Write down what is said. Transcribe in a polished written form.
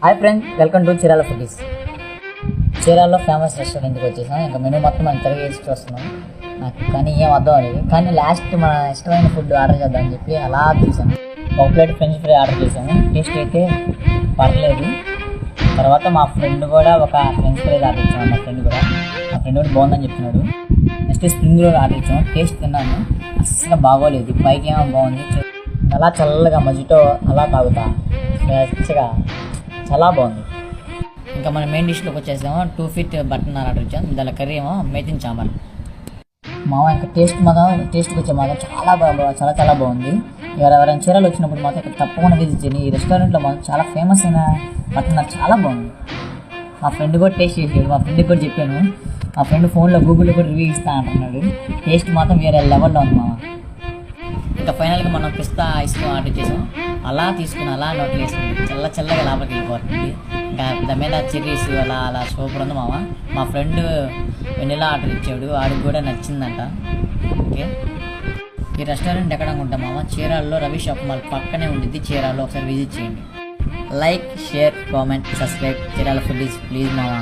Hi friends, welcome to Chirala foodies. చీరాల్లో famous రెస్టారెంట్కి వచ్చేసాం. ఇంకా మెనూ మొత్తం మనం తిరిగేసి చూస్తున్నాం. నాకు కానీ ఏం అర్థం అనేది, కానీ లాస్ట్ మన ఇష్టమైన ఫుడ్ ఆర్డర్ చేద్దామని చెప్పి అలా తీసాను. ఒక ప్లేట్ ఫ్రెంచ్ ఫ్రై ఆర్డర్ చేసాము. టేస్ట్ అయితే పర్లేదు. తర్వాత మా ఫ్రెండ్ కూడా ఒక ఫ్రెంచ్ ఫ్రైస్ ఆర్డర్ ఇచ్చాము. మా ఫ్రెండ్ కూడా బాగుందని చెప్తున్నాడు. నెక్స్ట్ స్ప్రింగ్ రోల్ ఆర్డర్ ఇచ్చాము. టేస్ట్ తిన్నాము, అస్సలు బాగోలేదు. పైకి ఏమో బాగుంది, అలా చల్లగా మజ్జితో అలా తాగుతా ఫ్రెష్గా, చాలా బాగుంది. ఇంకా మన మెయిన్ డిష్లోకి వచ్చేసాము. 2 feet బటన్ ఆర్డర్ ఇచ్చాం. దాని కర్రీ ఏమో మేతిన్ చాంబార్. ఇంకా టేస్ట్కి వచ్చే మాత్రం చాలా బాగుంది. ఎవరైనా చీరలు వచ్చినప్పుడు మాత్రం ఇక్కడ తప్పకుండా విజిట్ చేయండి. ఈ రెస్టారెంట్లో మాత్రం చాలా ఫేమస్ అయిన బటన్ నాకు చాలా బాగుంది. మా ఫ్రెండ్ కూడా టేస్ట్ చేసాడు. మా ఫ్రెండ్కి కూడా చెప్పాను. మా ఫ్రెండ్ ఫోన్లో గూగుల్లో కూడా రివ్యూ ఇస్తా అంటున్నాడు. టేస్ట్ మాత్రం వేరే లెవెల్లో ఉంది మామ. ఇంకా ఫైనల్గా మనం పిస్తా ఐస్ క్రీమ్ ఆర్డర్ చేసాం. అలా తీసుకుని అలా నోట్లు వేసుకుంది, చల్లగా లోపలికి వెళ్ళిపోతుంది. ఇంకా దాని మీద చెర్రీస్ అలా సూపర్ ఉంది మామ. మా ఫ్రెండ్ వెనిలా ఆర్డర్ ఇచ్చాడు, వాడికి కూడా నచ్చిందంట. ఓకే, ఈ రెస్టారెంట్ ఎక్కడ ఉంటాం మామ? చీరాల్లో రవి షాప్ మాల్ పక్కనే ఉండిద్ది. చీరాల్లో ఒకసారి విజిట్ చేయండి. Like, share, comment, subscribe Chirala foodies please మామ.